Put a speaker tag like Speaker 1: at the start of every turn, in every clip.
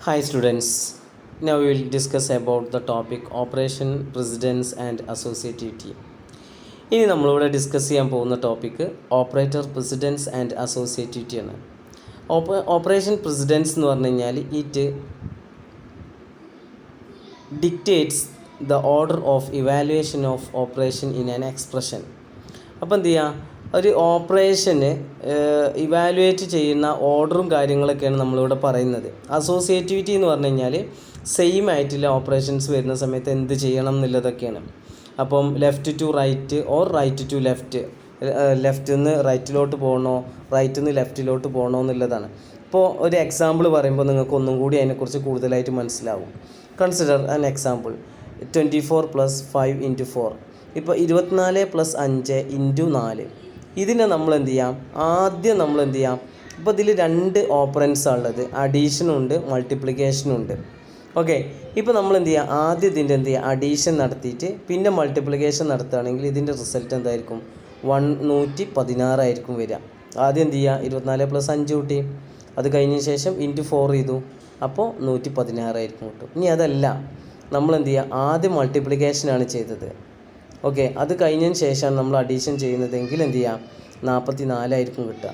Speaker 1: Hi students, now we will discuss about the topic operation, precedence and associativity. ഇനി നമ്മളിവിടെ discuss ചെയ്യാൻ പോകുന്ന topic operator precedence and associativity ആണ്. Operation precedence എന്ന് പറഞ്ഞു കഴിഞ്ഞാൽ it dictates the order of evaluation of operation in an expression. അപ്പോൾ എന്ത് ചെയ്യുക, ഒരു ഓപ്പറേഷന് ഇവാലുവേറ്റ് ചെയ്യുന്ന ഓർഡറും കാര്യങ്ങളൊക്കെയാണ് നമ്മളിവിടെ പറയുന്നത്. അസോസിയേറ്റിവിറ്റി എന്ന് പറഞ്ഞു കഴിഞ്ഞാൽ സെയിം ആയിട്ടുള്ള ഓപ്പറേഷൻസ് വരുന്ന സമയത്ത് എന്ത് ചെയ്യണം എന്നുള്ളതൊക്കെയാണ്. അപ്പം left to right or right to left, ലെഫ്റ്റിൽ നിന്ന് റൈറ്റിലോട്ട് പോകണോ റൈറ്റിൽ നിന്ന് ലെഫ്റ്റിലോട്ട് പോകണോ എന്നുള്ളതാണ്. ഇപ്പോൾ ഒരു എക്സാമ്പിൾ പറയുമ്പോൾ നിങ്ങൾക്ക് ഒന്നും കൂടി അതിനെക്കുറിച്ച് കൂടുതലായിട്ട് മനസ്സിലാവും. Consider an example 24 + 5 × 4. ഇപ്പോൾ 24 + 5 × 4. ഇതിനെ നമ്മൾ എന്ത് ചെയ്യാം, ആദ്യം നമ്മൾ എന്ത് ചെയ്യാം, ഇപ്പോൾ ഇതിൽ രണ്ട് ഓപ്പറൻസാണ് ഉള്ളത്, അഡീഷനും ഉണ്ട് മൾട്ടിപ്ലിക്കേഷനും ഉണ്ട്. ഓക്കെ, ഇപ്പോൾ നമ്മൾ എന്ത് ചെയ്യുക, ആദ്യം ഇതിൻ്റെ എന്ത് ചെയ്യുക, അഡീഷൻ നടത്തിയിട്ട് പിന്നെ മൾട്ടിപ്ലിക്കേഷൻ നടത്തുകയാണെങ്കിൽ ഇതിൻ്റെ റിസൾട്ട് എന്തായിരിക്കും, 116 ആയിരിക്കും വരിക. ആദ്യം എന്ത് ചെയ്യുക, 24 + 5 കൂട്ടി, അത് കഴിഞ്ഞ ശേഷം × 4 ചെയ്തു, അപ്പോൾ 116 ആയിരിക്കും കിട്ടും. ഇനി അതല്ല, നമ്മൾ എന്ത് ചെയ്യുക, ആദ്യം മൾട്ടിപ്ലിക്കേഷനാണ് ചെയ്തത്. ഓക്കെ, അത് കഴിഞ്ഞതിന് ശേഷമാണ് നമ്മൾ അഡീഷൻ ചെയ്യുന്നതെങ്കിൽ എന്ത് ചെയ്യാം, 44 ആയിരിക്കും കിട്ടുക.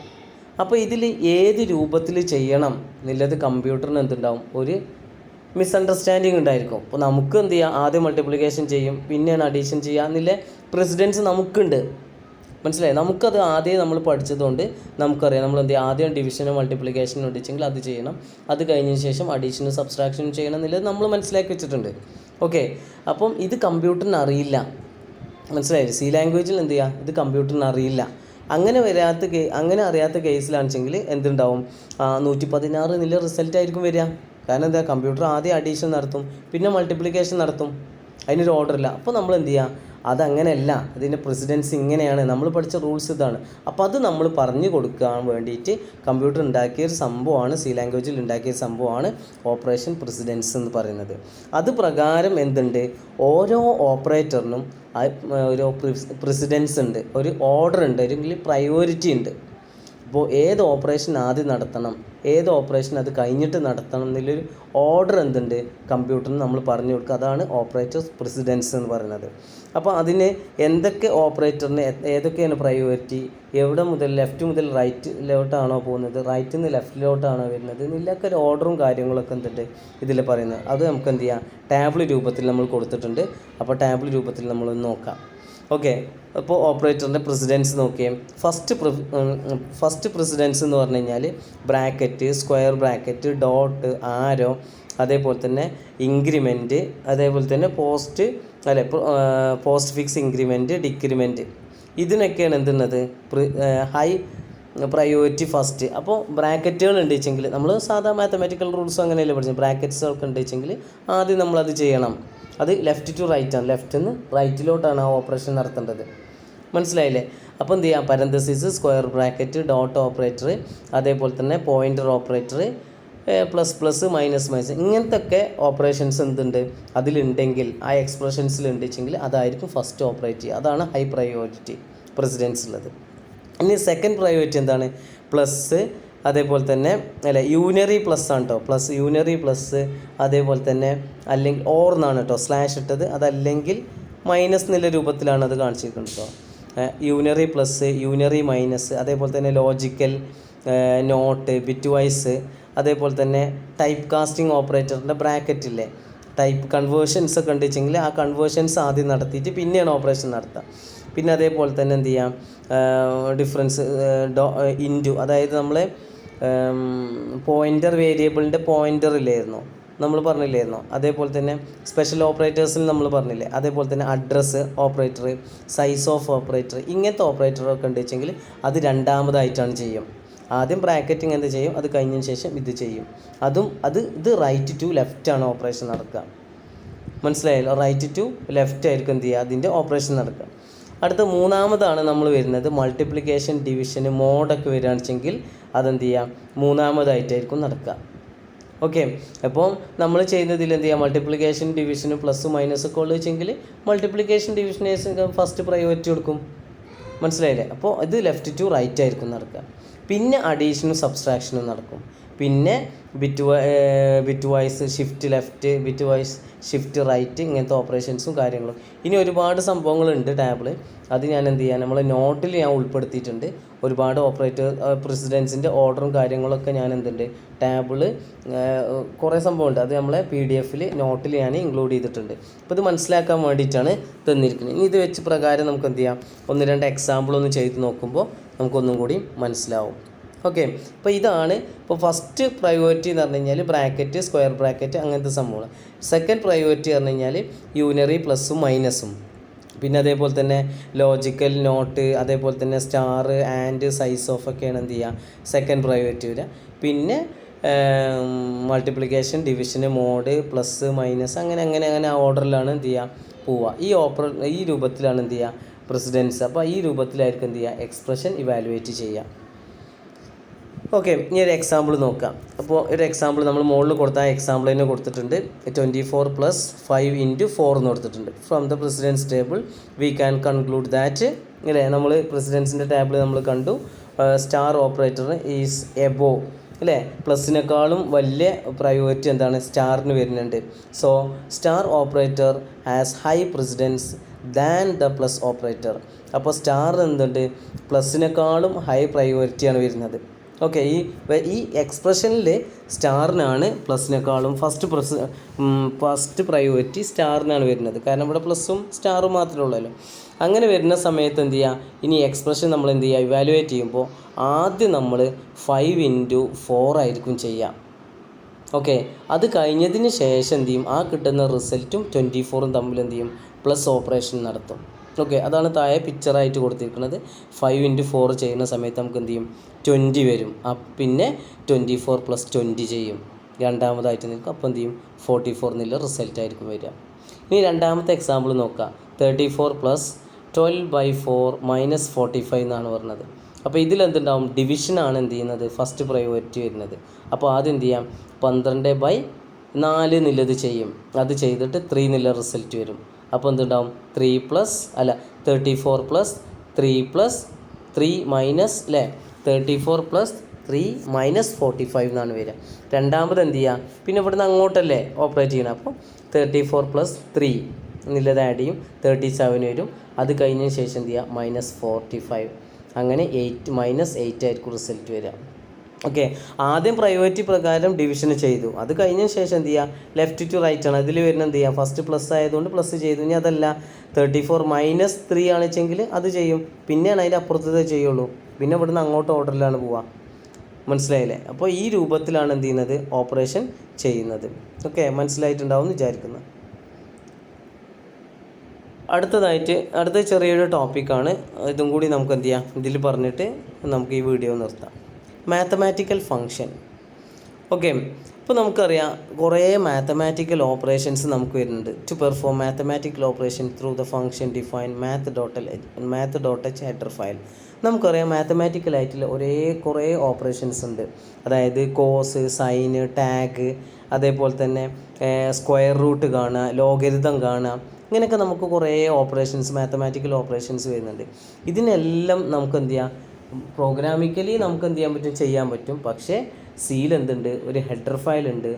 Speaker 1: അപ്പോൾ ഇതിൽ ഏത് രൂപത്തിൽ ചെയ്യണം എന്നുള്ളത് കമ്പ്യൂട്ടറിന് എന്തുണ്ടാവും, ഒരു മിസ്അണ്ടർസ്റ്റാൻഡിങ് ഉണ്ടായിരിക്കും. അപ്പോൾ നമുക്ക് എന്ത് ചെയ്യാം, ആദ്യം മൾട്ടിപ്ലിക്കേഷൻ ചെയ്യും പിന്നെയാണ് അഡീഷൻ ചെയ്യുക എന്നുള്ള പ്രസിഡൻസ് നമുക്കുണ്ട്. മനസ്സിലായി, നമുക്കത് ആദ്യം നമ്മൾ പഠിച്ചതുകൊണ്ട് നമുക്കറിയാം നമ്മൾ എന്ത് ചെയ്യുക, ആദ്യം ഡിവിഷനും മൾട്ടിപ്ലിക്കേഷനും ഉണ്ടെങ്കിൽ അത് ചെയ്യണം, അത് കഴിഞ്ഞതിന് ശേഷം അഡീഷനും സബ്സ്ട്രാക്ഷനും ചെയ്യണം എന്നുള്ളത് നമ്മൾ മനസ്സിലാക്കി വെച്ചിട്ടുണ്ട്. ഓക്കെ, അപ്പം ഇത് കമ്പ്യൂട്ടറിന് അറിയില്ല. മനസ്സിലായില്ലേ, സി ലാംഗ്വേജിൽ എന്ത് ചെയ്യുക, ഇത് കമ്പ്യൂട്ടറിന് അറിയില്ല. അങ്ങനെ അറിയാത്ത കേസിലാണെച്ചെങ്കിൽ എന്തുണ്ടാവും, 116 എന്നുള്ള റിസൾട്ടായിരിക്കും വരിക. കാരണം എന്താ, കമ്പ്യൂട്ടർ ആദ്യം അഡീഷൻ നടത്തും പിന്നെ മൾട്ടിപ്ലിക്കേഷൻ നടത്തും, അതിനൊരു ഓർഡറില്ല. അപ്പോൾ നമ്മൾ എന്ത് ചെയ്യുക, അതങ്ങനെയല്ല, അതിൻ്റെ പ്രസിഡൻസ് ഇങ്ങനെയാണ്, നമ്മൾ പഠിച്ച റൂൾസ് ഇതാണ്. അപ്പോൾ അത് നമ്മൾ പറഞ്ഞു കൊടുക്കാൻ വേണ്ടിയിട്ട് കമ്പ്യൂട്ടർ ഉണ്ടാക്കിയൊരു സംഭവമാണ്, സി ലാംഗ്വേജിൽ ഉണ്ടാക്കിയ സംഭവമാണ് ഓപ്പറേഷൻ പ്രസിഡൻസ് എന്ന് പറയുന്നത്. അത് പ്രകാരം എന്തുണ്ട്, ഓരോ ഓപ്പറേറ്ററിനും ഒരു പ്രസിഡൻസ് ഉണ്ട്, ഒരു ഓർഡർ ഉണ്ട്, അല്ലെങ്കിൽ പ്രയോറിറ്റി ഉണ്ട്. അപ്പോൾ ഏത് ഓപ്പറേഷൻ ആദ്യം നടത്തണം, ഏത് ഓപ്പറേഷൻ അത് കഴിഞ്ഞിട്ട് നടത്തണം എന്നുള്ളൊരു ഓർഡർ എന്തുണ്ട്, കമ്പ്യൂട്ടറിന് നമ്മൾ പറഞ്ഞു കൊടുക്കുക. അതാണ് ഓപ്പറേറ്റേഴ്സ് പ്രസിഡൻസ് എന്ന് പറയുന്നത്. അപ്പോൾ അതിന് എന്തൊക്കെ ഓപ്പറേറ്ററിന് ഏതൊക്കെയാണ് പ്രയോറിറ്റി, എവിടെ മുതൽ, ലെഫ്റ്റ് മുതൽ റൈറ്റിലോട്ടാണോ പോകുന്നത്, റൈറ്റിൽ നിന്ന് ലെഫ്റ്റിലോട്ടാണോ വരുന്നത്, ഇതിലൊക്കെ ഒരു ഓർഡറും കാര്യങ്ങളൊക്കെ എന്തുണ്ട് ഇതിൽ പറയുന്നത്. അത് നമുക്ക് എന്ത് ചെയ്യാം, ടാബിൾ രൂപത്തിൽ നമ്മൾ കൊടുത്തിട്ടുണ്ട്. അപ്പോൾ ടാബിൾ രൂപത്തിൽ നമ്മളൊന്ന് നോക്കാം. ഓക്കെ, അപ്പോൾ ഓപ്പറേറ്ററിൻ്റെ പ്രസിഡൻസ് നോക്കിയേ. ഫസ്റ്റ് പ്രസിഡൻസ് എന്ന് പറഞ്ഞു കഴിഞ്ഞാൽ bracket, square bracket, dot, arrow, അതേപോലെ തന്നെ ഇൻക്രിമെൻറ്റ്, അതേപോലെ തന്നെ പോസ്റ്റ് ഫിക്സ് ഇൻക്രിമെൻറ്റ്, ഡിക്രിമെൻറ്റ്, ഇതിനൊക്കെയാണ് എന്തുന്നത് ഹൈ പ്രയോറിറ്റി ഫസ്റ്റ്. അപ്പോൾ ബ്രാക്കറ്റുകൾ ഉണ്ട് വെച്ചെങ്കിൽ നമ്മൾ സാധാ മാത്തമാറ്റിക്കൽ റൂൾസ് അങ്ങനെയല്ലേ പഠിച്ചത്, ബ്രാക്കറ്റ്സൊക്കെ ഉണ്ട് വെച്ചെങ്കിൽ ആദ്യം നമ്മളത് ചെയ്യണം. അത് ലെഫ്റ്റ് ടു റൈറ്റ് ആണ്, ലെഫ്റ്റിൽ നിന്ന് റൈറ്റിലോട്ടാണ് ആ ഓപ്പറേഷൻ നടത്തേണ്ടത്. മനസ്സിലായില്ലേ. അപ്പോൾ എന്ത് ചെയ്യാം, parenthesis, square bracket, dot operator, അതേപോലെ തന്നെ പോയിൻ്റർ ഓപ്പറേറ്റർ, ++, -, ഇങ്ങനത്തെ ഒക്കെ ഓപ്പറേഷൻസ് എന്തുണ്ട് അതിലുണ്ടെങ്കിൽ, ആ എക്സ്പ്രഷൻസിലുണ്ട് വെച്ചെങ്കിൽ അതായിരിക്കും ഫസ്റ്റ് ഓപ്പറേറ്റ് ചെയ്യുക. അതാണ് ഹൈ പ്രയോറിറ്റി പ്രസിഡൻസ് ഉള്ളത്. ഇനി സെക്കൻഡ് പ്രയോറിറ്റി എന്താണ്, പ്ലസ്, അതേപോലെ തന്നെ യൂനറി പ്ലസ് ആണ് കേട്ടോ, യൂനറി പ്ലസ്, അതേപോലെ തന്നെ അല്ലെങ്കിൽ ഓർ എന്നാണ് കേട്ടോ സ്ലാഷ് ഇട്ടത്, അതല്ലെങ്കിൽ മൈനസ് എന്നുള്ള രൂപത്തിലാണ് അത് കാണിച്ചിരിക്കുന്നത് കേട്ടോ. യൂനറി പ്ലസ്, യൂനറി മൈനസ്, അതേപോലെ തന്നെ ലോജിക്കൽ, നോട്ട്, ബിറ്റ് വൈസ്, അതേപോലെ തന്നെ ടൈപ്പ് കാസ്റ്റിംഗ് ഓപ്പറേറ്ററിൻ്റെ ബ്രാക്കറ്റില്ലേ, ടൈപ്പ് കൺവേർഷൻസ് ഒക്കെ ഉണ്ട് വെച്ചെങ്കിൽ ആ കൺവേർഷൻസ് ആദ്യം നടത്തിയിട്ട് പിന്നെയാണ് ഓപ്പറേഷൻ നടത്തുക. പിന്നെ അതേപോലെ തന്നെ എന്ത് ചെയ്യാം, ഡിഫറൻസ്, ഇൻറ്റു, അതായത് നമ്മൾ പോയിൻ്റർ വേരിയബിളിൻ്റെ പോയിൻ്റർ ഇല്ലായിരുന്നോ നമ്മൾ പറഞ്ഞില്ലായിരുന്നോ, അതേപോലെ തന്നെ സ്പെഷ്യൽ ഓപ്പറേറ്റേഴ്സിൽ നമ്മൾ പറഞ്ഞില്ലേ, അതേപോലെ തന്നെ address operator, size of operator, ഇങ്ങനത്തെ ഓപ്പറേറ്ററൊക്കെ ഉണ്ട് വെച്ചെങ്കിൽ അത് രണ്ടാമതായിട്ടാണ് ചെയ്യും. ആദ്യം ബ്രാക്കറ്റിങ് എന്ത് ചെയ്യും, അത് കഴിഞ്ഞതിന് ശേഷം ഇത് ചെയ്യും. ഇത് റൈറ്റ് ടു ലെഫ്റ്റ് ആണ് ഓപ്പറേഷൻ നടക്കുക. മനസ്സിലായല്ലോ, റൈറ്റ് ടു ലെഫ്റ്റ് ആയിരിക്കും എന്ത് ചെയ്യുക, അതിൻ്റെ ഓപ്പറേഷൻ നടക്കുക. അടുത്ത മൂന്നാമതാണ് നമ്മൾ വരുന്നത് മൾട്ടിപ്ലിക്കേഷൻ, ഡിവിഷന്, മോഡൊക്കെ വരികയാണെന്നുവെച്ചെങ്കിൽ അതെന്ത് ചെയ്യാം, മൂന്നാമതായിട്ടായിരിക്കും നടക്കുക. ഓക്കെ, അപ്പോൾ നമ്മൾ ചെയ്യുന്നതിൽ എന്ത് ചെയ്യുക, മൾട്ടിപ്ലിക്കേഷൻ, ഡിവിഷന്, പ്ലസ് മൈനസ് ഒക്കെ ഉള്ളു വെച്ചെങ്കിൽ മൾട്ടിപ്ലിക്കേഷൻ ഡിവിഷനേഴ്സ് ഫസ്റ്റ് പ്രയോറിറ്റി കൊടുക്കും. മനസ്സിലായില്ലേ. അപ്പോൾ ഇത് ലെഫ്റ്റ് ടു റൈറ്റ് ആയിരിക്കും നടക്കുക. പിന്നെ അഡീഷനും സബ്സ്ട്രാക്ഷനും നടക്കും. പിന്നെ bitwise shift left, bitwise shift right, ഇങ്ങനത്തെ ഓപ്പറേഷൻസും കാര്യങ്ങളും. ഇനി ഒരുപാട് സംഭവങ്ങളുണ്ട് ടാബിൾ. അത് ഞാൻ എന്ത് ചെയ്യാം, നമ്മളെ നോട്ടിൽ ഞാൻ ഉൾപ്പെടുത്തിയിട്ടുണ്ട്. ഒരുപാട് പ്രസിഡൻസിൻ്റെ ഓർഡറും കാര്യങ്ങളൊക്കെ ഞാൻ എന്തുണ്ട് ടാബിൾ കുറേ സംഭവമുണ്ട്. അത് നമ്മളെ PDF നോട്ടിൽ ഞാൻ ഇൻക്ലൂഡ് ചെയ്തിട്ടുണ്ട്. അപ്പോൾ ഇത് മനസ്സിലാക്കാൻ വേണ്ടിയിട്ടാണ് തന്നിരിക്കുന്നത്. ഇനി ഇത് വെച്ച് പ്രകാരം നമുക്ക് എന്ത് ചെയ്യാം, 1-2 എക്സാമ്പിൾ ഒന്ന് ചെയ്ത് നോക്കുമ്പോൾ നമുക്കൊന്നും കൂടി മനസ്സിലാവും. ഓക്കെ, അപ്പോൾ ഇതാണ് ഇപ്പോൾ ഫസ്റ്റ് പ്രയോറിറ്റി എന്ന് പറഞ്ഞു കഴിഞ്ഞാൽ ബ്രാക്കറ്റ്, സ്ക്വയർ ബ്രാക്കറ്റ്, അങ്ങനത്തെ സംഭവങ്ങൾ. സെക്കൻഡ് പ്രയോറിറ്റി പറഞ്ഞു കഴിഞ്ഞാൽ യൂണറി പ്ലസ്സും മൈനസും, പിന്നെ അതേപോലെ തന്നെ ലോജിക്കൽ, നോട്ട്, അതേപോലെ തന്നെ സ്റ്റാർ, ആൻഡ്, സൈസ് ഓഫ് ഒക്കെയാണ് എന്ത് ചെയ്യുക സെക്കൻഡ് പ്രയോറിറ്റി വരിക. പിന്നെ മൾട്ടിപ്ലിക്കേഷൻ, ഡിവിഷന്, മോഡ്, പ്ലസ്, മൈനസ്, അങ്ങനെ ആ ഓർഡറിലാണ് എന്ത് ചെയ്യുക പോവുക. ഈ രൂപത്തിലാണ് എന്ത് ചെയ്യുക പ്രസിഡൻസ്. അപ്പോൾ ഈ രൂപത്തിലായിരിക്കും എന്ത് ചെയ്യുക എക്സ്പ്രഷൻ ഇവാലുവേറ്റ് ചെയ്യുക. ഓക്കെ, ഇനി ഒരു എക്സാമ്പിൾ നോക്കാം. അപ്പോൾ ഒരു എക്സാമ്പിൾ നമ്മൾ മുകളിൽ കൊടുത്ത എക്സാമ്പിൾ തന്നെ കൊടുത്തിട്ടുണ്ട്. 24 + 5 × 4 എന്ന് കൊടുത്തിട്ടുണ്ട്. From the precedence table we can conclude that, അല്ലേ, നമ്മൾ പ്രസിഡൻസിൻ്റെ ടേബിൾ നമ്മൾ കണ്ടു. സ്റ്റാർ ഓപ്പറേറ്റർ ഈസ് എബോവ്, അല്ലേ, പ്ലസിനേക്കാളും വലിയ പ്രയോറിറ്റി എന്താണ് സ്റ്റാറിന് വരുന്നുണ്ട്. So star operator has high precedence than the plus operator. അപ്പോൾ സ്റ്റാർ എന്തുണ്ട് പ്ലസിനേക്കാളും ഹൈ പ്രയോറിറ്റിയാണ് വരുന്നത്. ഓക്കെ, ഈ എക്സ്പ്രഷനിൽ സ്റ്റാറിനാണ് പ്ലസിനേക്കാളും ഫസ്റ്റ് പ്രയോറിറ്റി സ്റ്റാറിനാണ് വരുന്നത്. കാരണം ഇവിടെ പ്ലസും സ്റ്റാറും മാത്രമേ ഉള്ളല്ലോ. അങ്ങനെ വരുന്ന സമയത്ത് എന്ത് ചെയ്യുക, ഇനി എക്സ്പ്രഷൻ നമ്മൾ എന്ത് ചെയ്യുക ഇവാലുവേറ്റ് ചെയ്യുമ്പോൾ ആദ്യം നമ്മൾ 5 × 4 ആയിരിക്കും ചെയ്യുക. ഓക്കെ, അത് കഴിഞ്ഞതിന് ശേഷം എന്ത് ചെയ്യും, ആ കിട്ടുന്ന റിസൾട്ടും 24ഉം തമ്മിൽ എന്ത് ചെയ്യും പ്ലസ് ഓപ്പറേഷൻ നടത്തും. ഓക്കെ, അതാണ് താഴെ പിക്ചറായിട്ട് കൊടുത്തിരിക്കുന്നത്. 5 × 4 ചെയ്യുന്ന സമയത്ത് നമുക്ക് എന്ത് ചെയ്യും 20 വരും. പിന്നെ 24 + 20 ചെയ്യും രണ്ടാമതായിട്ട് നിൽക്കും. അപ്പോൾ എന്ത് ചെയ്യും 44 എന്നുള്ള റിസൾട്ടായിരിക്കും വരിക. ഇനി രണ്ടാമത്തെ എക്സാമ്പിൾ നോക്കാം. 34 + 12/4 - 45 എന്നാണ് പറഞ്ഞത്. അപ്പോൾ ഇതിലെന്തുണ്ടാവും ഡിവിഷനാണ് എന്ത് ചെയ്യുന്നത് ഫസ്റ്റ് പ്രയോറിറ്റി വരുന്നത്. അപ്പോൾ ആദ്യം എന്ത് ചെയ്യാം 12/4 എന്നുള്ളത് ചെയ്യും. അത് ചെയ്തിട്ട് 3 എന്നുള്ള റിസൾട്ട് വരും. അപ്പോൾ എന്തുണ്ടാവും 34 + 3 + 3 മൈനസ്, അല്ലേ, 34 + 3 - 45 എന്നാണ് വരിക. രണ്ടാമത് എന്ത് ചെയ്യുക, പിന്നെ ഇവിടുന്ന് അങ്ങോട്ടല്ലേ ഓപ്പറേറ്റ് ചെയ്യണം. അപ്പോൾ 34 + 3 എന്നുള്ളത് ആഡ് ചെയ്യും, 37 വരും. അത് കഴിഞ്ഞതിന് ശേഷം എന്ത് ചെയ്യുക -45, അങ്ങനെ 8 ആയിരിക്കും റിസൾട്ട് വരിക. ഓക്കെ, ആദ്യം പ്രയോറിറ്റി പ്രകാരം ഡിവിഷൻ ചെയ്തു. അത് കഴിഞ്ഞതിന് ശേഷം എന്ത് ചെയ്യുക ലെഫ്റ്റ് ടു റൈറ്റ് ആണ് അതിൽ വരുന്നത്. എന്ത് ചെയ്യുക ഫസ്റ്റ് പ്ലസ് ആയതുകൊണ്ട് പ്ലസ് ചെയ്തു. ഇനി അതല്ല 34 - 3 ആണ് വെച്ചെങ്കിൽ അത് ചെയ്യും. പിന്നെയാണ് അതിൻ്റെ അപ്പുറത്തത് ചെയ്യുള്ളൂ. പിന്നെ ഇവിടുന്ന് അങ്ങോട്ട് ഓർഡറിലാണ് പോവുക. മനസ്സിലായില്ലേ? അപ്പോൾ ഈ രൂപത്തിലാണ് എന്ത് ചെയ്യുന്നത് ഓപ്പറേഷൻ ചെയ്യുന്നത്. ഓക്കെ, മനസ്സിലായിട്ടുണ്ടാവും എന്ന് വിചാരിക്കുന്നു. അടുത്ത ചെറിയൊരു ടോപ്പിക്കാണ്. ഇതും കൂടി നമുക്ക് എന്ത് ചെയ്യാം ഇതിൽ പറഞ്ഞിട്ട് നമുക്ക് ഈ വീഡിയോ നിർത്താം. Mathematical function. ഓക്കെ, ഇപ്പോൾ നമുക്കറിയാം കുറേ മാത്തമാറ്റിക്കൽ ഓപ്പറേഷൻസ് നമുക്ക് വരുന്നുണ്ട്. To perform mathematical operation through the function define math.h header file. നമുക്കറിയാം മാത്തമാറ്റിക്കലായിട്ടുള്ള കുറേ ഓപ്പറേഷൻസ് ഉണ്ട്. അതായത് കോസ്, സൈന്, ടാഗ്, അതേപോലെ തന്നെ സ്ക്വയർ റൂട്ട് കാണുക, ലോഗരിതം കാണുക, ഇങ്ങനെയൊക്കെ നമുക്ക് കുറേ ഓപ്പറേഷൻസ് മാത്തമാറ്റിക്കൽ ഓപ്പറേഷൻസ് വരുന്നുണ്ട്. ഇതിനെല്ലാം നമുക്ക് എന്ത് ചെയ്യാം പ്രോഗ്രാമിക്കലി നമുക്ക് എന്ത് ചെയ്യാൻ പറ്റും. പക്ഷേ സിയിൽ എന്തുണ്ട് ഒരു ഹെഡർ ഫയൽ ഉണ്ട്,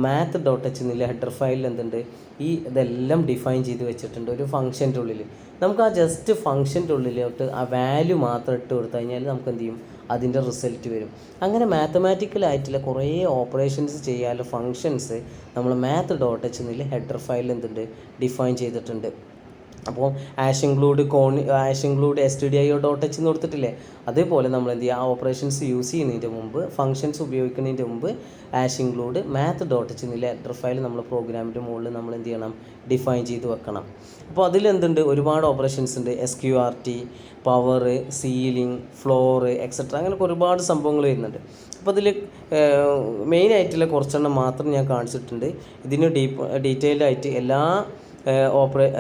Speaker 1: math.h എന്നുള്ള ഹെഡർ ഫയലിൽ എന്തുണ്ട് ഇതെല്ലാം ഡിഫൈൻ ചെയ്ത് വെച്ചിട്ടുണ്ട് ഒരു ഫംഗ്ഷൻ്റെ ഉള്ളിൽ. നമുക്ക് ആ ജസ്റ്റ് ഫംഗ്ഷൻ്റെ ഉള്ളിലോട്ട് ആ വാല്യൂ മാത്രം ഇട്ട് കൊടുത്തു കഴിഞ്ഞാൽ നമുക്ക് എന്ത് ചെയ്യും അതിൻ്റെ റിസൾട്ട് വരും. അങ്ങനെ മാത്തമാറ്റിക്കലായിട്ടുള്ള കുറേ ഓപ്പറേഷൻസ് ചെയ്യാനുള്ള ഫങ്ഷൻസ് നമ്മൾ math.h എന്നുള്ള ഹെഡർ ഫയലിൽ എന്തുണ്ട് ഡിഫൈൻ ചെയ്തിട്ടുണ്ട്. അപ്പോൾ #include stdio.h എന്ന് കൊടുത്തിട്ടില്ലേ, അതേപോലെ നമ്മൾ എന്ത് ചെയ്യുക ആ ഓപ്പറേഷൻസ് യൂസ് ചെയ്യുന്നതിൻ്റെ മുമ്പ് ഫങ്ഷൻസ് ഉപയോഗിക്കുന്നതിൻ്റെ മുമ്പ് #include math.h എന്നുള്ള ഹെഡർ ഫയൽ നമ്മൾ പ്രോഗ്രാമിൻ്റെ മുകളിൽ നമ്മൾ എന്ത് ചെയ്യണം ഡിഫൈൻ ചെയ്ത് വെക്കണം. അപ്പോൾ അതിലെന്തുണ്ട് ഒരുപാട് ഓപ്പറേഷൻസ് ഉണ്ട്. SQRT, power, ceiling, floor, etcetera, അങ്ങനെ ഒരുപാട് സംഭവങ്ങൾ വരുന്നുണ്ട്. അപ്പോൾ അതിൽ മെയിനായിട്ടുള്ള കുറച്ചെണ്ണം മാത്രം ഞാൻ കാണിച്ചിട്ടുണ്ട്. ഇതിന് ഡീറ്റെയിൽഡായിട്ട്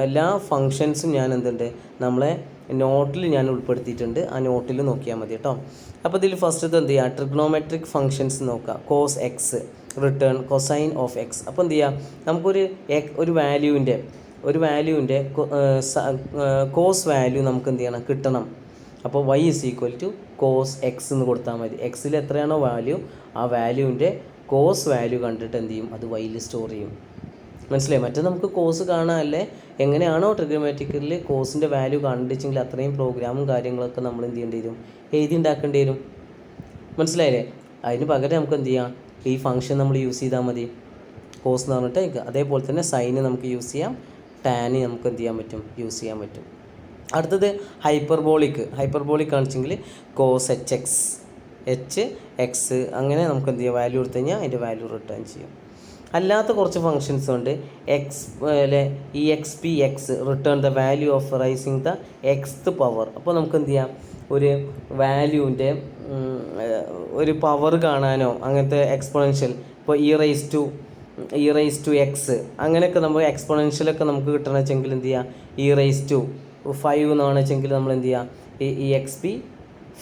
Speaker 1: എല്ലാ ഫങ്ഷൻസും ഞാൻ നമ്മളെ നോട്ടിൽ ഞാൻ ഉൾപ്പെടുത്തിയിട്ടുണ്ട്. ആ നോട്ടിൽ നോക്കിയാൽ മതി കേട്ടോ. അപ്പോൾ ഇതിൽ ഫസ്റ്റത്തെ എന്ത് ചെയ്യുക ട്രിഗ്നോമെട്രിക് ഫങ്ഷൻസ് നോക്കുക. cos x return cosine of x. അപ്പോൾ എന്ത് ചെയ്യുക നമുക്കൊരു വാല്യൂവിൻ്റെ കോസ് വാല്യൂ നമുക്ക് എന്ത് ചെയ്യണം കിട്ടണം. അപ്പോൾ y = കോസ് എക്സ് എന്ന് കൊടുത്താൽ മതി. എക്സിൽ എത്രയാണോ വാല്യൂ ആ വാല്യൂവിൻ്റെ കോസ് വാല്യൂ കണ്ടിട്ട് എന്ത് ചെയ്യും, അത് വൈയിൽ സ്റ്റോർ ചെയ്യും. മനസ്സിലായി? മറ്റേ നമുക്ക് കോസ് കാണാനല്ലേ, എങ്ങനെയാണോ ട്രിഗണോമെട്രിക്കലിൽ കോസിൻ്റെ വാല്യൂ കണ്ടിച്ചെങ്കിൽ അത്രയും പ്രോഗ്രാമും കാര്യങ്ങളൊക്കെ നമ്മൾ എന്ത് ചെയ്യേണ്ടി വരും, എഴുതി ഉണ്ടാക്കേണ്ടി വരും. മനസ്സിലായില്ലേ? അതിന് പകരം നമുക്ക് എന്ത് ചെയ്യാം, ഈ ഫംഗ്ഷൻ നമ്മൾ യൂസ് ചെയ്താൽ മതി, കോസ് എന്ന് പറഞ്ഞിട്ട്. അതേപോലെ തന്നെ സൈന് നമുക്ക് യൂസ് ചെയ്യാം, ടാന് നമുക്ക് എന്ത് ചെയ്യാൻ പറ്റും, യൂസ് ചെയ്യാൻ പറ്റും. അടുത്തത് ഹൈപ്പർബോളിക് കാണിച്ചെങ്കിൽ കോസ് എച്ച് എക്സ് അങ്ങനെ നമുക്ക് എന്ത് ചെയ്യാം, വാല്യൂ എടുത്തു കഴിഞ്ഞാൽ അതിൻ്റെ വാല്യൂ റിട്ടേൺ ചെയ്യും. അല്ലാത്ത കുറച്ച് ഫങ്ഷൻസ് ഉണ്ട്. ഈ x p x return the value of raising the xth power. അപ്പോൾ നമുക്ക് എന്ത് ചെയ്യാം, ഒരു വാല്യൂവിൻ്റെ ഒരു പവർ കാണാനോ അങ്ങനത്തെ എക്സ്പോണൻഷ്യൽ, ഇപ്പോൾ ഇ റൈസ് ടു എക്സ് അങ്ങനെയൊക്കെ നമ്മൾ എക്സ്പോണൻഷ്യലൊക്കെ നമുക്ക് കിട്ടണമെന്ന് വെച്ചെങ്കിൽ എന്ത് ചെയ്യുക, ഇ റൈസ് ടു 5 എന്നാണ് വെച്ചെങ്കിൽ നമ്മൾ എന്ത് ചെയ്യുക, ഈ എക്സ് പി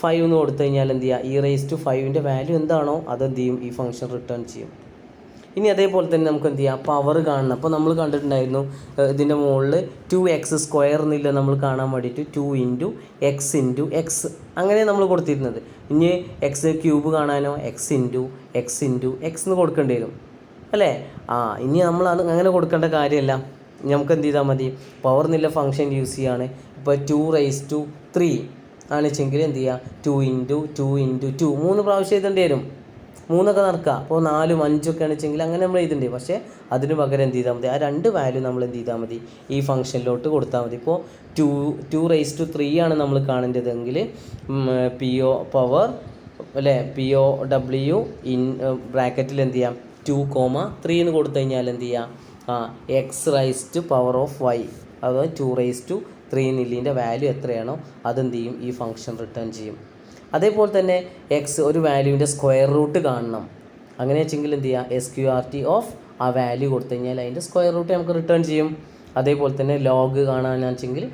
Speaker 1: 5 എന്ന് കൊടുത്തു കഴിഞ്ഞാൽ എന്ത് ചെയ്യുക, ഇ റൈസ് ടു 5ൻ്റെ വാല്യൂ എന്താണോ അതെന്ത് ചെയ്യും, ഈ ഫംഗ്ഷൻ റിട്ടേൺ ചെയ്യും. ഇനി അതേപോലെ തന്നെ നമുക്ക് എന്ത് ചെയ്യാം, പവർ കാണണം. അപ്പോൾ നമ്മൾ കണ്ടിട്ടുണ്ടായിരുന്നു ഇതിൻ്റെ മുകളിൽ 2x² എന്നില്ല നമ്മൾ കാണാൻ വേണ്ടിയിട്ട് 2 × x അങ്ങനെ നമ്മൾ കൊടുത്തിരുന്നത്. ഇനി x³ കാണാനോ x എന്ന് കൊടുക്കേണ്ടി വരും അല്ലേ? ഇനി നമ്മൾ അത് അങ്ങനെ കൊടുക്കേണ്ട കാര്യമല്ല. നമുക്ക് എന്ത് ചെയ്താൽ മതി, പവർ എന്നുള്ള ഫംഗ്ഷൻ യൂസ് ചെയ്യുകയാണ്. ഇപ്പോൾ 2⁻³ ആണെച്ചെങ്കിൽ എന്ത് ചെയ്യുക, 2 × 2 3 പ്രാവശ്യം എഴുതേണ്ടി വരും. 3 നടക്കുക. അപ്പോൾ 4 5 ആണെച്ചെങ്കിൽ അങ്ങനെ നമ്മൾ എഴുതണ്ടേ. പക്ഷേ അതിന് പകരം എന്ത് ചെയ്താൽ മതി, ആ 2 വാല്യൂ നമ്മൾ എന്ത് ചെയ്താൽ മതി, ഈ ഫംഗ്ഷനിലോട്ട് കൊടുത്താൽ മതി. ഇപ്പോൾ 2⁻³ ആണ് നമ്മൾ കാണേണ്ടതെങ്കിൽ PO പവർ അല്ലേ, POW ഇൻ ബ്രാക്കറ്റിൽ എന്ത് ചെയ്യാം, 2,3 എന്ന് കൊടുത്തു കഴിഞ്ഞാൽ എന്ത് ചെയ്യാം, x⁻⁴y അഥവാ 2⁻³ എന്നുള്ളതിൻ്റെ വാല്യൂ എത്രയാണോ അതെന്ത് ചെയ്യും, ഈ ഫംഗ്ഷൻ റിട്ടേൺ ചെയ്യും. അതേപോലെ തന്നെ ഒരു വാല്യൂവിൻ്റെ സ്ക്വയർ റൂട്ട് കാണണം. അങ്ങനെ വെച്ചെങ്കിൽ എന്ത് ചെയ്യുക, SQRT ഓഫ് ആ വാല്യൂ കൊടുത്തു കഴിഞ്ഞാൽ അതിൻ്റെ സ്ക്വയർ റൂട്ട് നമുക്ക് റിട്ടേൺ ചെയ്യും. അതേപോലെ തന്നെ ലോഗ് കാണാനാണെന്ന് വെച്ചെങ്കിൽ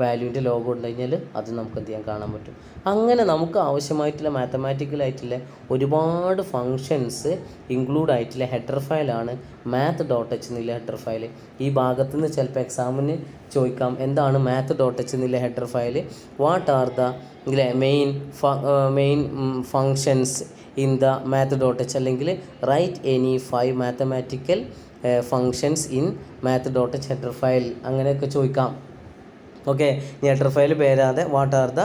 Speaker 1: വാല്യൂവിൻ്റെ ലോഗ് കൊണ്ടു കഴിഞ്ഞാൽ അത് നമുക്ക് എന്ത് ചെയ്യാൻ കാണാൻ പറ്റും. അങ്ങനെ നമുക്ക് ആവശ്യമായിട്ടുള്ള മാത്തമാറ്റിക്കലായിട്ടുള്ള ഒരുപാട് ഫങ്ഷൻസ് ഇൻക്ലൂഡ് ആയിട്ടുള്ള ഹെഡർ ഫയലാണ് math.h എന്നുള്ള ഹെഡർ ഫയൽ. ഈ ഭാഗത്തു നിന്ന് ചിലപ്പോൾ എക്സാമിന് ചോദിക്കാം, എന്താണ് math.h എന്നുള്ള header file, what are the main functions in the math.h അല്ലെങ്കിൽ write any 5 mathematical functions in math.h header file അങ്ങനെയൊക്കെ ചോദിക്കാം. ഓക്കെ, ഹെഡർ ഫയൽ പേരാതെ what are the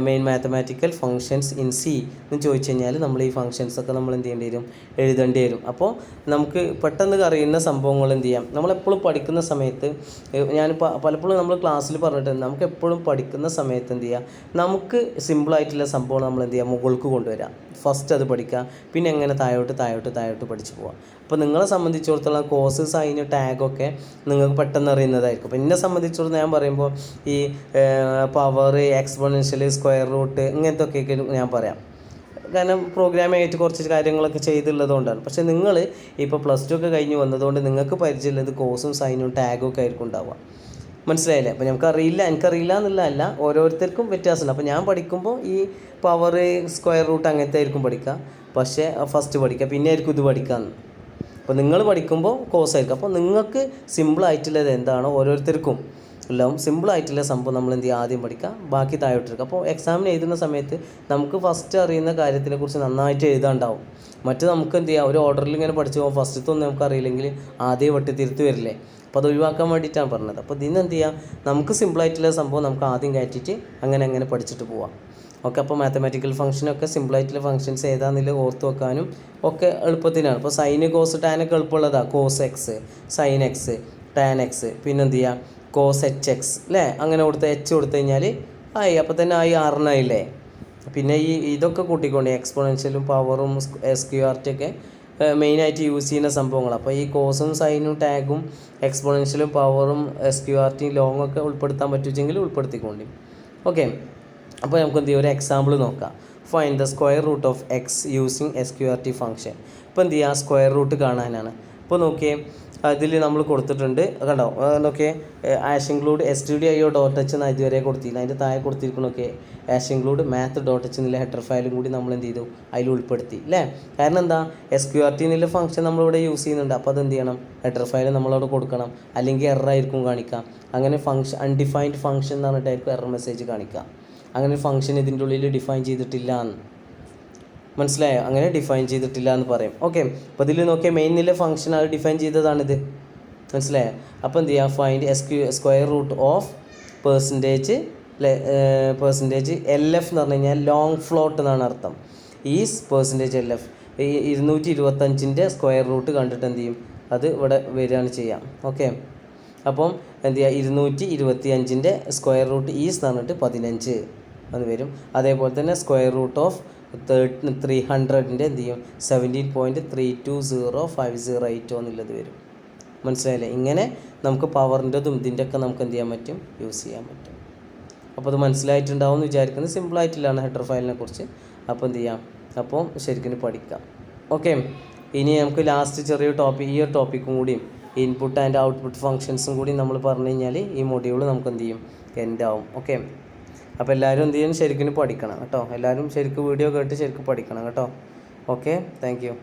Speaker 1: main mathematical functions in C എന്ന് ചോദിച്ചു കഴിഞ്ഞാൽ നമ്മൾ ഈ ഫങ്ഷൻസൊക്കെ നമ്മൾ എന്ത് ചെയ്യേണ്ടി വരും, എഴുതേണ്ടി വരും. അപ്പോൾ നമുക്ക് പെട്ടെന്ന് അറിയുന്ന സംഭവങ്ങൾ എന്ത് ചെയ്യാം, നമ്മളെപ്പോഴും പഠിക്കുന്ന സമയത്ത് ഞാൻ പലപ്പോഴും നമ്മൾ ക്ലാസ്സിൽ പറഞ്ഞിട്ടുണ്ട്, നമുക്ക് എപ്പോഴും പഠിക്കുന്ന സമയത്ത് എന്ത് ചെയ്യുക, നമുക്ക് സിമ്പിളായിട്ടുള്ള സംഭവം നമ്മൾ എന്ത് ചെയ്യുക, മുകൾക്ക് കൊണ്ടുവരാം. ഫസ്റ്റ് അത് പഠിക്കുക, പിന്നെ എങ്ങനെ താഴോട്ട് പഠിച്ചു പോകാം. അപ്പോൾ നിങ്ങളെ സംബന്ധിച്ചിടത്തോളം കോസ് സൈന് ടാഗൊക്കെ നിങ്ങൾക്ക് പെട്ടെന്ന് അറിയുന്നതായിരിക്കും. അപ്പോൾ എന്നെ സംബന്ധിച്ചിടത്തോളം ഞാൻ പറയുമ്പോൾ ഈ പവർ, എക്സ്പോണൻഷ്യൽ, സ്ക്വയർ റൂട്ട് ഇങ്ങനത്തെ ഒക്കെ ഞാൻ പറയാം. കാരണം പ്രോഗ്രാമായിട്ട് കുറച്ച് കാര്യങ്ങളൊക്കെ ചെയ്തുള്ളതുകൊണ്ടാണ്. പക്ഷേ നിങ്ങൾ ഇപ്പോൾ +2 ഒക്കെ കഴിഞ്ഞ് വന്നതുകൊണ്ട് നിങ്ങൾക്ക് പരിചയമുള്ളത് കോസും സൈനും ടാഗും ഒക്കെ ആയിരിക്കും ഉണ്ടാവുക. മനസ്സിലായില്ലേ? അപ്പോൾ എനിക്കറിയില്ല എന്നുള്ളതല്ല, ഓരോരുത്തർക്കും വ്യത്യാസമുണ്ട്. അപ്പോൾ ഞാൻ പഠിക്കുമ്പോൾ ഈ പവർ, സ്ക്വയർ റൂട്ട് അങ്ങനത്തെ ആയിരിക്കും പഠിക്കുക. പക്ഷേ ഫസ്റ്റ് പഠിക്കുക, പിന്നെ ആയിരിക്കും ഇത് പഠിക്കാമെന്ന്. അപ്പോൾ നിങ്ങൾ പഠിക്കുമ്പോൾ കോസ് ആയിരിക്കും. അപ്പോൾ നിങ്ങൾക്ക് സിമ്പിളായിട്ടുള്ളത് എന്താണോ ഓരോരുത്തർക്കും എല്ലാം സിമ്പിളായിട്ടുള്ള സംഭവം നമ്മൾ എന്ത് ചെയ്യുക, ആദ്യം പഠിക്കുക, ബാക്കി താഴോട്ടെടുക്കുക. അപ്പോൾ എക്സാമിന് എഴുതുന്ന സമയത്ത് നമുക്ക് ഫസ്റ്റ് അറിയുന്ന കാര്യത്തിനെക്കുറിച്ച് നന്നായിട്ട് എഴുതാണ്ടാവും. മറ്റ് നമുക്ക് എന്ത് ചെയ്യുക, ഒരു ഓർഡറിൽ ഇങ്ങനെ പഠിച്ചു പോകുമ്പോൾ ഫസ്റ്റത്തൊന്നും നമുക്ക് അറിയില്ലെങ്കിൽ ആദ്യം വെട്ടിത്തിരുത്തി വരില്ലേ. അപ്പോൾ അത് ഒഴിവാക്കാൻ വേണ്ടിയിട്ടാണ് പറഞ്ഞത്. അപ്പോൾ ഇതിന് എന്ത് ചെയ്യുക, നമുക്ക് സിമ്പിളായിട്ടുള്ള സംഭവം നമുക്ക് ആദ്യം കയറ്റിയിട്ട് അങ്ങനെ പഠിച്ചിട്ട് പോവാം. ഓക്കെ, അപ്പോൾ മാത്തമാറ്റിക്കൽ ഫംഗ്ഷനൊക്കെ സിമ്പിളായിട്ടുള്ള ഫംഗ്ഷൻസ് ഏതാണെന്നില്ല ഓർത്ത് വെക്കാനും ഒക്കെ എളുപ്പത്തിനാണ്. ഇപ്പോൾ സൈന്, കോസ്, ടാനൊക്കെ എളുപ്പമുള്ളതാണ്. Cos x, sine x, tan x, പിന്നെ എന്ത് ചെയ്യുക, കോസ് HX അല്ലേ, അങ്ങനെ കൊടുത്ത് കൊടുത്തു കഴിഞ്ഞാൽ ആയി. അപ്പോൾ തന്നെ ആയി 6 പിന്നെ ഇതൊക്കെ കൂട്ടിക്കൊണ്ട് എക്സ്പോണൻഷ്യലും പവറും SQRT ഒക്കെ മെയിനായിട്ട് യൂസ് ചെയ്യുന്ന സംഭവങ്ങൾ. അപ്പോൾ ഈ കോസും സൈനും ടാഗും എക്സ്പോണൻഷ്യലും പവറും SQRT ലോങ് ഒക്കെ ഉൾപ്പെടുത്താൻ പറ്റുമെങ്കിൽ ഉൾപ്പെടുത്തിക്കൊണ്ട്. ഓക്കെ, അപ്പോൾ നമുക്ക് എന്ത് ചെയ്യും, ഒരു എക്സാമ്പിൾ നോക്കാം. Find the square root of x using SQRT function. ഇപ്പോൾ എന്ത് ചെയ്യുക, സ്ക്വയർ റൂട്ട് കാണാനാണ്. ഇപ്പോൾ നോക്കിയേ, അതിൽ നമ്മൾ കൊടുത്തിട്ടുണ്ട് കണ്ടോ, നോക്കിയേ, # stdio.h എന്ന് ഇതുവരെ കൊടുത്തില്ല. അതിൻ്റെ താഴെ കൊടുത്തിരിക്കണം. ഓക്കെ, # math.h എന്നുള്ള ഹെഡർ ഫയലും കൂടി നമ്മൾ എന്ത് ചെയ്തു, അതിൽ ഉൾപ്പെടുത്തി അല്ലേ. കാരണം എന്താ, SQRT എന്നുള്ള ഫംഗ്ഷൻ നമ്മളിവിടെ യൂസ് ചെയ്യുന്നുണ്ട്. അപ്പോൾ അതെന്ത് ചെയ്യണം, ഹെഡർ ഫയൽ നമ്മളവിടെ കൊടുക്കണം, അല്ലെങ്കിൽ എറർ ആയിരിക്കും കാണിക്കുക. അങ്ങനെ അൺഡിഫൈൻഡ് ഫംഗ്ഷൻ എന്ന് പറഞ്ഞിട്ടായിരിക്കും എറർ മെസ്സേജ് കാണിക്കുക. അങ്ങനെ ഒരു ഫംഗ്ഷൻ ഇതിൻ്റെ ഉള്ളിൽ ഡിഫൈൻ ചെയ്തിട്ടില്ല എന്ന്. മനസ്സിലായോ? അങ്ങനെ ഡിഫൈൻ ചെയ്തിട്ടില്ല എന്ന് പറയും. ഓക്കെ, അപ്പോൾ ഇതിൽ നോക്കിയാൽ മെയിനിലെ ഫംഗ്ഷൻ അത് ഡിഫൈൻ ചെയ്തതാണിത്. മനസ്സിലായോ? അപ്പോൾ എന്ത് ചെയ്യുക? Find square root of percentage LF എന്ന് പറഞ്ഞു കഴിഞ്ഞാൽ ലോങ് ഫ്ലോട്ട് എന്നാണ് അർത്ഥം. Is percentage LF. ഈ 225 സ്ക്വയർ റൂട്ട് കണ്ടിട്ട് എന്ത് ചെയ്യും? അത് ഇവിടെ വരികയാണ് ചെയ്യാം. ഓക്കെ, അപ്പം എന്ത് ചെയ്യുക? 225 സ്ക്വയർ റൂട്ട് ഈസ് എന്ന് പറഞ്ഞിട്ട് 15 എന്ന് വരും. അതേപോലെ തന്നെ സ്ക്വയർ റൂട്ട് ഓഫ് 300 എന്ത് ചെയ്യും? 17.320508 എന്നുള്ളത് വരും. മനസ്സിലായില്ലേ? ഇങ്ങനെ നമുക്ക് പവറിൻ്റെതും ഇതിൻ്റെയൊക്കെ നമുക്ക് എന്ത് ചെയ്യാൻ പറ്റും? യൂസ് ചെയ്യാൻ പറ്റും. അപ്പോൾ അത് മനസ്സിലായിട്ടുണ്ടാവും എന്ന് വിചാരിക്കുന്നത്. സിമ്പിളായിട്ടില്ലാണ് ഹെഡർ ഫയലിനെ കുറിച്ച്. അപ്പോൾ എന്ത് ചെയ്യാം? അപ്പോൾ ശരിക്കും പഠിക്കാം. ഓക്കെ, ഇനി നമുക്ക് ലാസ്റ്റ് ചെറിയൊരു ഈ ഒരു ടോപ്പിക്കും കൂടിയും ഇൻപുട്ട് ആൻഡ് ഔട്ട്പുട്ട് ഫങ്ഷൻസും കൂടി നമ്മൾ പറഞ്ഞു കഴിഞ്ഞാൽ ഈ മൊഡ്യൂൾ നമുക്ക് എന്ത് ചെയ്യും? എൻഡ് ആവും. ഓക്കെ, അപ്പോൾ എല്ലാവരും എന്ത് ചെയ്യും? ശരിക്കും പഠിക്കണം കേട്ടോ. എല്ലാവരും ശരിക്കും വീഡിയോ കേട്ട് ശരിക്കും പഠിക്കണം കേട്ടോ. Okay, thank you.